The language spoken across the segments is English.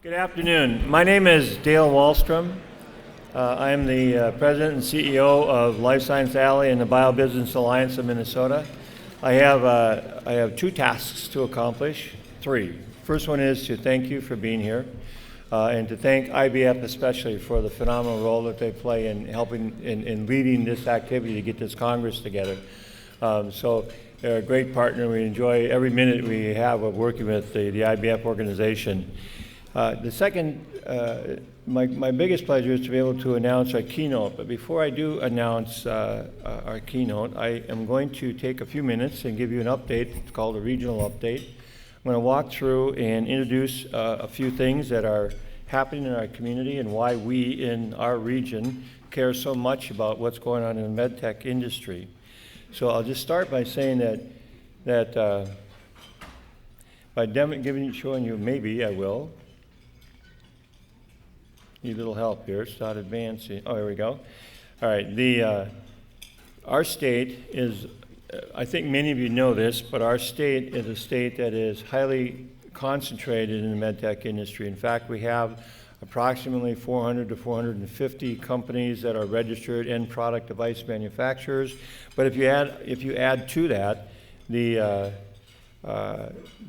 Good afternoon. My name is Dale Wahlstrom. I am the President and CEO of LifeScience Alley and the BioBusiness Alliance of Minnesota. I have two tasks to accomplish, three. First one is to thank you for being here and to thank IBF especially for the phenomenal role that they play in helping in leading this activity to get this Congress together. So they're a great partner. We enjoy every minute we have of working with the IBF organization. The second, my biggest pleasure is to be able to announce our keynote. But before I do announce our keynote, I am going to take a few minutes and give you an update. It's called a regional update. I'm going to walk through and introduce a few things that are happening in our community and why we in our region care so much about what's going on in the MedTech industry. So I'll just start by saying that showing you, maybe I will. Need a little help here. Start advancing. Oh, here we go. All right. Our state is, I think many of you know this, but our state is a state that is highly concentrated in the MedTech industry. In fact, we have approximately 400 to 450 companies that are registered end product device manufacturers. But if you add to that the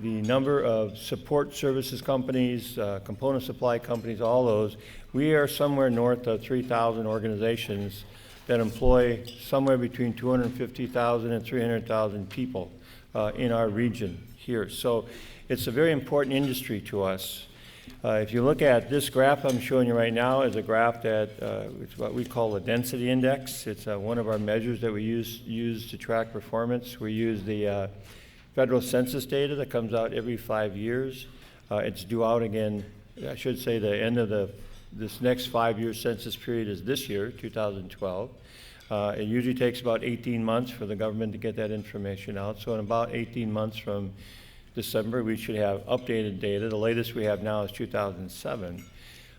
number of support services companies, component supply companies, all those, we are somewhere north of 3,000 organizations that employ somewhere between 250,000 and 300,000 people in our region here. So it's a very important industry to us. If you look at this graph I'm showing you right now is a graph that it's what we call a density index. It's one of our measures that we use to track performance. We use the federal census data that comes out every 5 years. It's due out again, I should say the end of this next 5-year census period is this year, 2012. It usually takes about 18 months for the government to get that information out. So in about 18 months from December, we should have updated data. The latest we have now is 2007.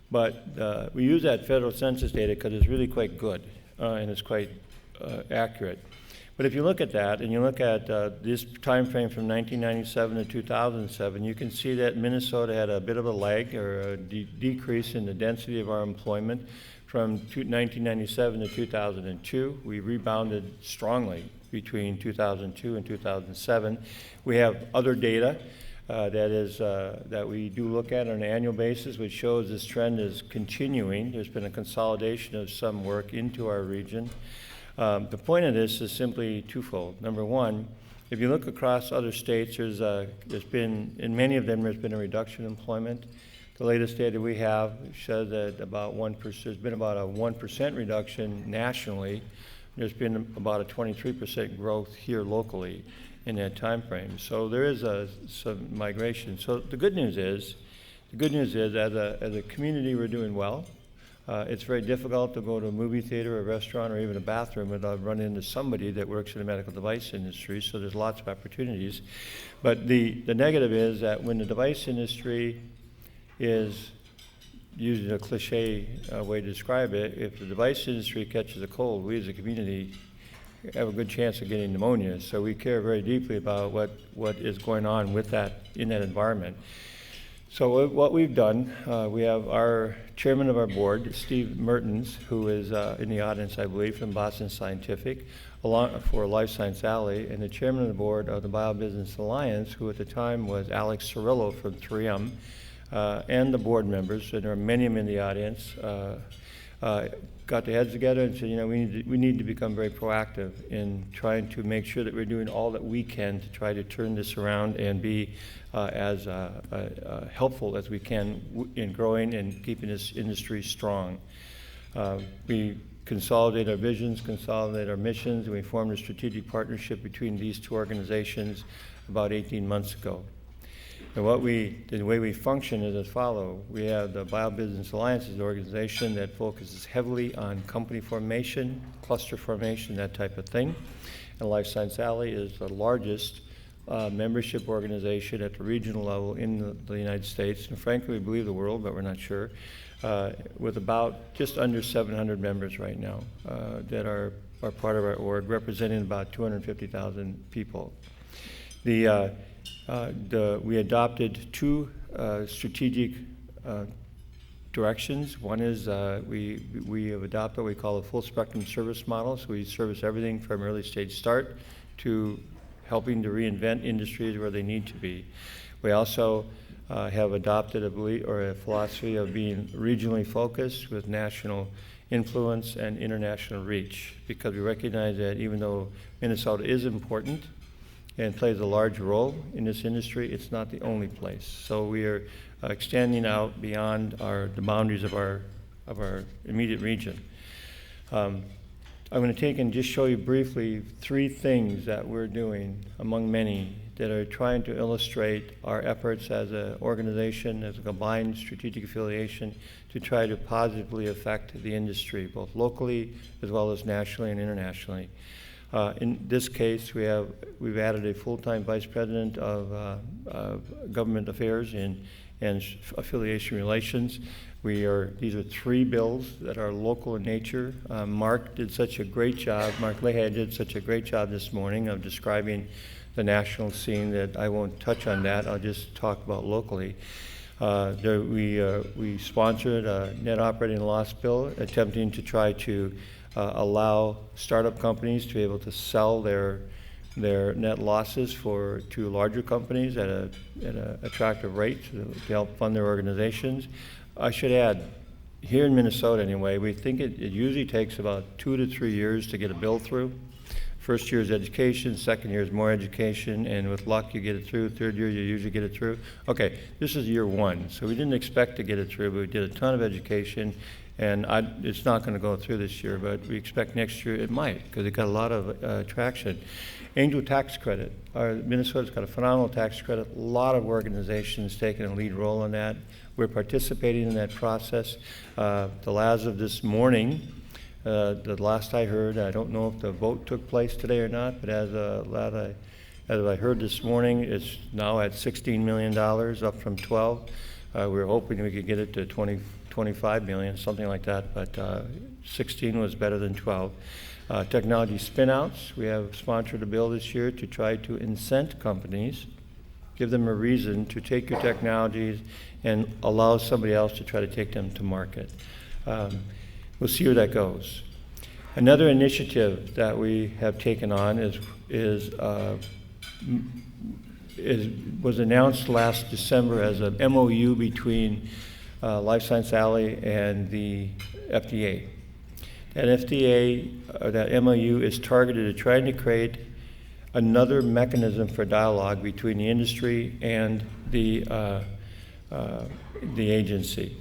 But we use that federal census data because it's really quite good and it's quite accurate. But if you look at that, and you look at this time frame from 1997 to 2007, you can see that Minnesota had a bit of a lag or a decrease in the density of our employment from 1997 to 2002. We rebounded strongly between 2002 and 2007. We have other data that we do look at on an annual basis, which shows this trend is continuing. There's been a consolidation of some work into our region. The point of this is simply twofold. Number one, if you look across other states, there's been, in many of them, there's been a reduction in employment. The latest data we have shows that there's been about a 1% reduction nationally. There's been about a 23% growth here locally in that time frame. So there is some migration. So the good news is as a community, we're doing well. It's very difficult to go to a movie theater, a restaurant, or even a bathroom without running into somebody that works in the medical device industry, so there's lots of opportunities. But the negative is that when the device industry is, using a cliche way to describe it, if the device industry catches a cold, we as a community have a good chance of getting pneumonia. So we care very deeply about what is going on with that in that environment. So what we've done, we have our chairman of our board, Steve Mertens, who is in the audience, I believe, from Boston Scientific, for LifeScience Alley, and the chairman of the board of the BioBusiness Alliance, who at the time was Alex Cirillo from 3M, and the board members, and there are many of them in the audience, got their heads together and said, we need to become very proactive in trying to make sure that we're doing all that we can to try to turn this around and be as helpful as we can in growing and keeping this industry strong. We consolidate our visions, consolidate our missions, and we formed a strategic partnership between these two organizations about 18 months ago. And the way we function is as follows. We have the BioBusiness Alliance as an organization that focuses heavily on company formation, cluster formation, that type of thing. And LifeScience Alley is the largest membership organization at the regional level in the United States, and frankly, we believe the world, but we're not sure, with about just under 700 members right now that are part of our org, representing about 250,000 people. We adopted two strategic directions. One is we have adopted what we call a full spectrum service model. So we service everything from early stage start to helping to reinvent industries where they need to be. We also have adopted a philosophy of being regionally focused with national influence and international reach, because we recognize that even though Minnesota is important and plays a large role in this industry, it's not the only place. So we are extending out beyond the boundaries of our immediate region. I'm going to take and just show you briefly 3 things that we're doing among many that are trying to illustrate our efforts as an organization, as a combined strategic affiliation, to try to positively affect the industry, both locally as well as nationally and internationally. In this case, we've added a full-time vice president of government affairs and affiliation relations. These are 3 bills that are local in nature. Mark did such a great job, Mark Leahy did such a great job this morning of describing the national scene that I won't touch on that. I'll just talk about locally. We sponsored a net operating loss bill attempting to try to allow startup companies to be able to sell their net losses to larger companies at an attractive rate to help fund their organizations. I should add, here in Minnesota anyway, we think it usually takes about 2 to 3 years to get a bill through. First year is education, second year is more education, and with luck you get it through. Third year you usually get it through. Okay, this is year 1, so we didn't expect to get it through, but we did a ton of education, and it's not going to go through this year, but we expect next year it might, because it got a lot of traction. Angel tax credit. Minnesota's got a phenomenal tax credit. A lot of organizations taking a lead role in that. We're participating in that process. As of this morning, the last I heard, I don't know if the vote took place today or not, but as I heard this morning, it's now at $16 million, up from 12. We're hoping we could get it to 25 million, something like that, but 16 was better than 12. Technology spin-outs. We have sponsored a bill this year to try to incent companies, give them a reason to take your technologies and allow somebody else to try to take them to market. We'll see where that goes. Another initiative that we have taken on was announced last December as an MOU between LifeScience Alley and the FDA. That MOU is targeted at trying to create another mechanism for dialogue between the industry and the agency.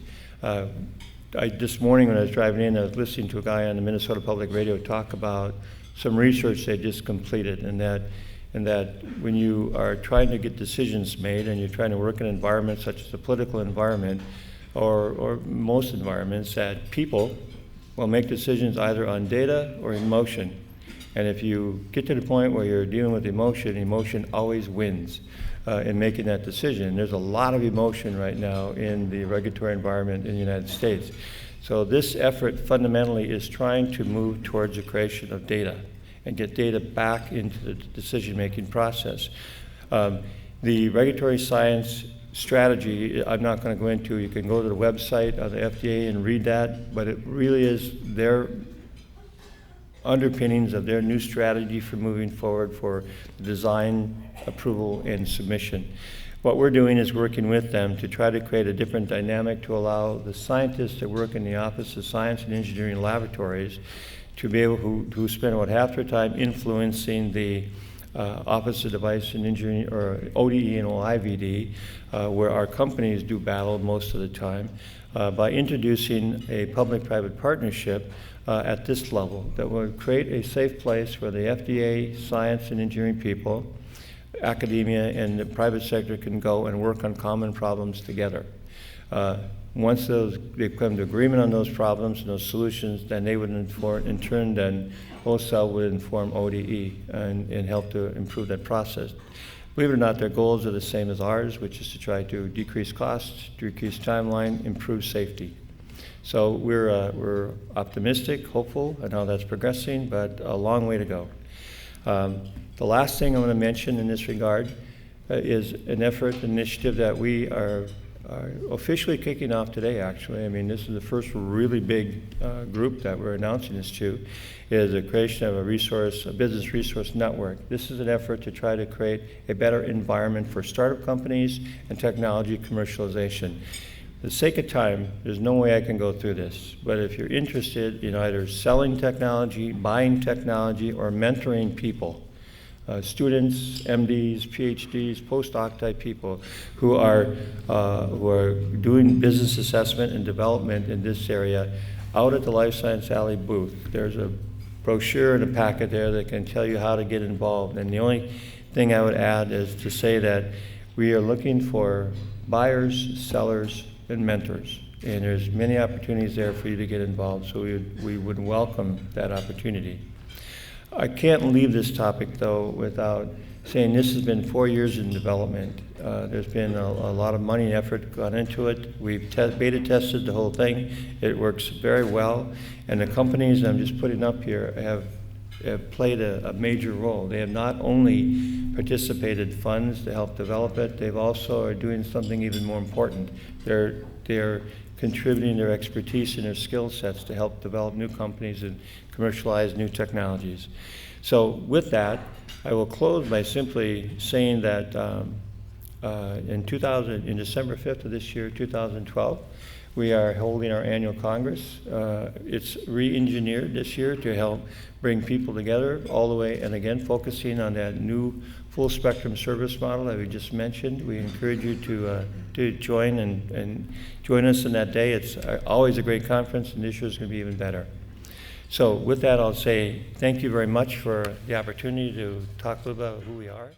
This morning when I was driving in, I was listening to a guy on the Minnesota Public Radio talk about some research they just completed, and that when you are trying to get decisions made and you're trying to work in an environment such as the political environment or most environments, that people will make decisions either on data or emotion. And if you get to the point where you're dealing with emotion always wins in making that decision. There's a lot of emotion right now in the regulatory environment in the United States. So this effort fundamentally is trying to move towards the creation of data and get data back into the decision-making process. The regulatory science strategy, I'm not going to go into. You can go to the website of the FDA and read that, but it really is their underpinnings of their new strategy for moving forward for design, approval, and submission. What we're doing is working with them to try to create a different dynamic to allow the scientists that work in the Office of Science and Engineering laboratories to be able to spend about half their time influencing the Office of Device and Engineering, or ODE and OIVD, where our companies do battle most of the time, by introducing a public-private partnership at this level that will create a safe place where the FDA, science and engineering people, academia, and the private sector can go and work on common problems together. Once they come to agreement on those problems and those solutions, then they would in turn then OSAL would inform ODE and help to improve that process. Believe it or not, their goals are the same as ours, which is to try to decrease costs, decrease timeline, improve safety. So we're optimistic, hopeful, and how that's progressing, but a long way to go. The last thing I want to mention in this regard is an initiative that we are officially kicking off today, actually. I mean, this is the first really big group that we're announcing this to, is the creation of a business resource network. This is an effort to try to create a better environment for startup companies and technology commercialization. For the sake of time, there's no way I can go through this, but if you're interested in either selling technology, buying technology, or mentoring people, students, MDs, PhDs, postdoc type people who are doing business assessment and development in this area, out at the LifeScience Alley booth, there's a brochure and a packet there that can tell you how to get involved. And the only thing I would add is to say that we are looking for buyers, sellers, and mentors. And there's many opportunities there for you to get involved, so we would welcome that opportunity. I can't leave this topic, though, without saying this has been 4 years in development. There's been a lot of money and effort gone into it. We've beta tested the whole thing. It works very well. And the companies I'm just putting up here have played a major role. They have not only participated funds to help develop it, they've also are doing something even more important. They're contributing their expertise and their skill sets to help develop new companies and commercialize new technologies. So with that, I will close by simply saying that in December 5th of this year, 2012, we are holding our annual Congress. It's re-engineered this year to help bring people together all the way, and again, focusing on that new full spectrum service model that we just mentioned. We encourage you to join and join us in that day. It's always a great conference, and this year is going to be even better. So with that, I'll say thank you very much for the opportunity to talk a little about who we are.